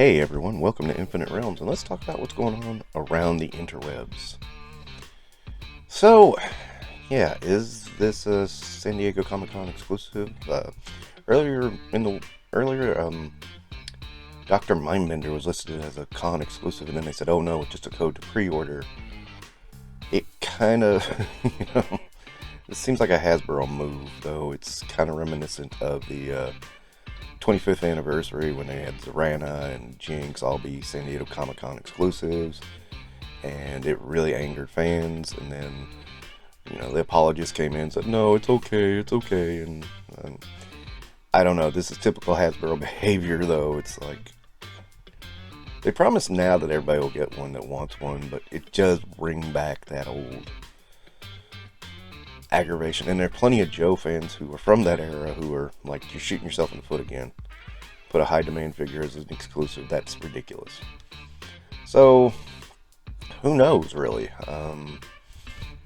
Hey everyone, welcome to Infinite Realms, and let's talk about what's going on around the interwebs. So, yeah, is this a San Diego Comic-Con exclusive? Earlier, Dr. Mindbender was listed as a con exclusive, and then they said, oh no, it's just a code to pre-order. It kind of, it seems like a Hasbro move, though. It's kind of reminiscent of the 25th anniversary when they had Zorana and Jinx all be San Diego Comic-Con exclusives, and it really angered fans. And then, the apologists came in and said, no, it's okay, and I don't know, this is typical Hasbro behavior, though. It's like, they promise now that everybody will get one that wants one, but it does bring back that old aggravation. And there are plenty of Joe fans who are from that era who are like, you're shooting yourself in the foot again. Put a high demand figure as an exclusive. That's ridiculous. So, who knows, really?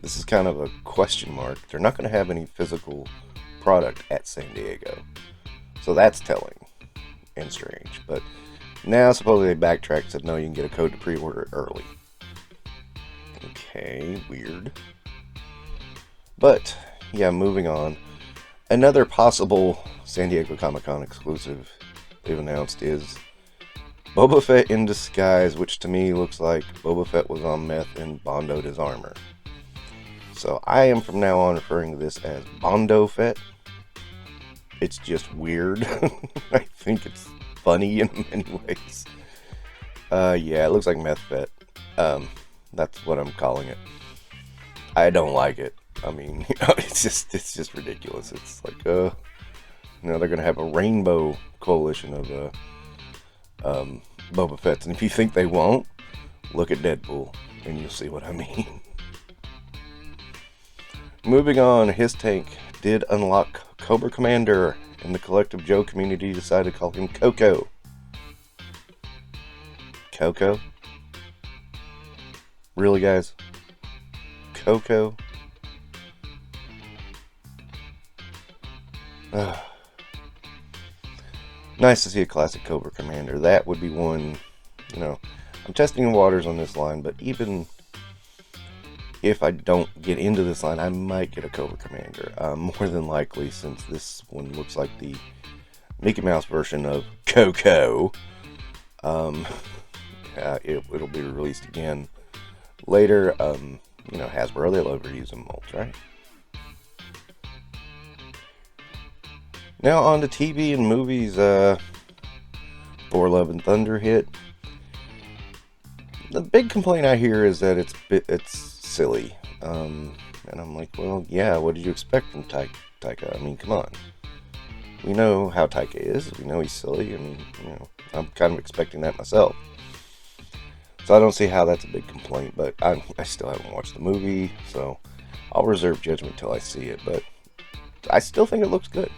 This is kind of a question mark. They're not going to have any physical product at San Diego. So that's telling and strange. But now, supposedly, they backtracked, said, no, you can get a code to pre-order it early. Okay, weird. But, yeah, moving on. Another possible San Diego Comic-Con exclusive they've announced is Boba Fett in disguise, which to me looks like Boba Fett was on meth and bondoed his armor. So I am from now on referring to this as Bondo Fett. It's just weird. I think it's funny in many ways. Yeah, it looks like Meth Fett. That's what I'm calling it. I don't like it. I mean, it's just ridiculous. It's like, they're gonna have a rainbow coalition of Boba Fett's, and if you think they won't, look at Deadpool, and you'll see what I mean. Moving on, his tank did unlock Cobra Commander, and the Collective Joe community decided to call him Co-co. Co-co? Really, guys? Co-co? Nice to see a classic Cobra Commander. That would be one, I'm testing the waters on this line, but even if I don't get into this line, I might get a Cobra Commander. More than likely, since this one looks like the Mickey Mouse version of Co-co. It'll be released again later. Hasbro, they love reusing molds, right? Now on to TV and movies. Thor: Love and Thunder hit. The big complaint I hear is that it's silly. And I'm like, well, yeah, what did you expect from Taika? I mean, come on. We know how Taika is. We know he's silly. I mean, I'm kind of expecting that myself. So I don't see how that's a big complaint, but I still haven't watched the movie, so I'll reserve judgment till I see it, but I still think it looks good.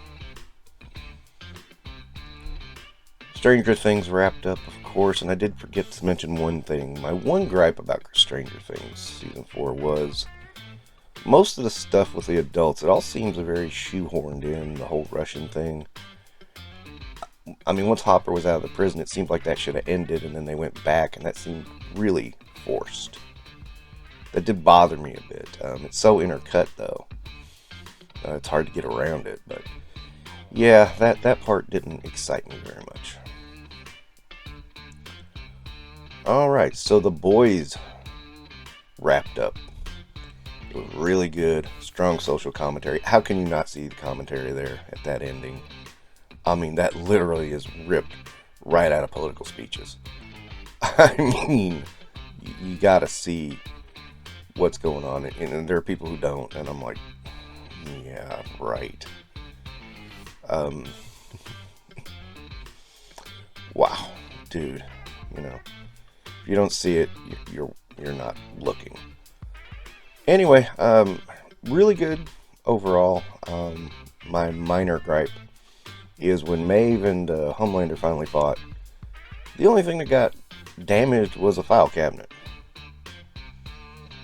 Stranger Things wrapped up, of course, and I did forget to mention one thing. My one gripe about Stranger Things Season 4 was most of the stuff with the adults, it all seems very shoehorned in, the whole Russian thing. I mean, once Hopper was out of the prison, it seemed like that should have ended, and then they went back, and that seemed really forced. That did bother me a bit. It's so intercut, though. It's hard to get around it, but yeah, that part didn't excite me very much. Alright, so The Boys wrapped up. It was really good, strong social commentary. How can you not see the commentary there at that ending? I mean, that literally is ripped right out of political speeches. I mean, you gotta see what's going on, and there are people who don't, and I'm like, yeah, right. Wow, dude, if you don't see it, you're not looking. Anyway, really good overall. My minor gripe is when Maeve and Homelander finally fought, the only thing that got damaged was a file cabinet.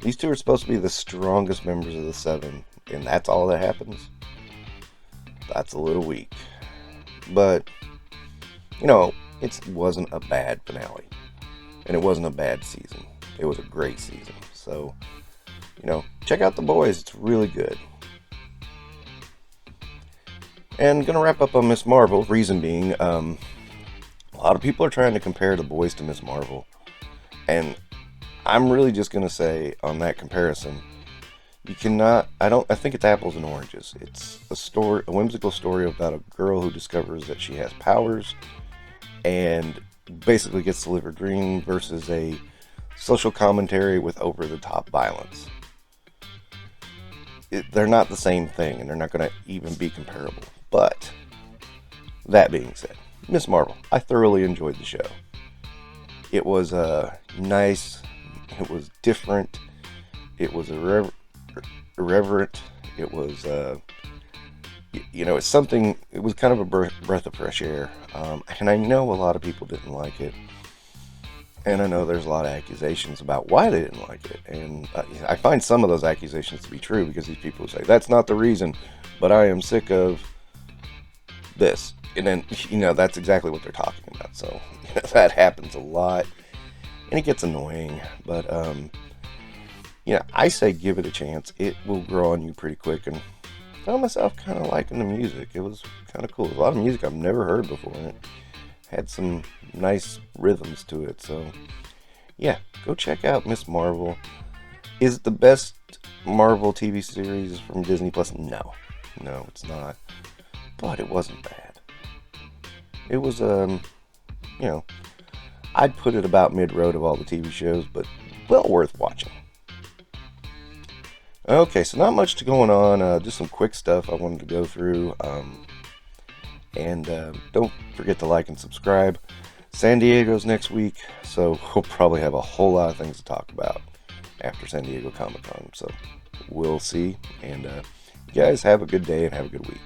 These two are supposed to be the strongest members of the Seven, and that's all that happens. That's a little weak. But, It wasn't a bad finale. And it wasn't a bad season. It was a great season. So, check out The Boys. It's really good. And gonna wrap up on Miss Marvel. Reason being, a lot of people are trying to compare The Boys to Miss Marvel. And I'm really just gonna say on that comparison, you cannot. I think it's apples and oranges. It's a whimsical story about a girl who discovers that she has powers and basically gets to live her dream versus a social commentary with over-the-top violence. They're not the same thing, and they're not going to even be comparable. But that being said, Miss Marvel, I thoroughly enjoyed the show. It was nice. It was different. It was irreverent. It was, it's something. It was kind of a breath of fresh air. And I know a lot of people didn't like it. And I know there's a lot of accusations about why they didn't like it. And I find some of those accusations to be true because these people say, that's not the reason, but I am sick of this. And then, that's exactly what they're talking about. So, that happens a lot. And it gets annoying. But, I say give it a chance. It will grow on you pretty quick. And I found myself kind of liking the music. It was kind of cool. A lot of music I've never heard before. And it had some nice rhythms to it. So, yeah, go check out Miss Marvel. Is it the best Marvel TV series from Disney Plus? No, it's not. But it wasn't bad. It was, I'd put it about mid-road of all the TV shows, but well worth watching. Okay, so not much going on. Just some quick stuff I wanted to go through. And don't forget to like and subscribe. San Diego's next week, so we'll probably have a whole lot of things to talk about after San Diego Comic-Con. So we'll see. And you guys have a good day and have a good week.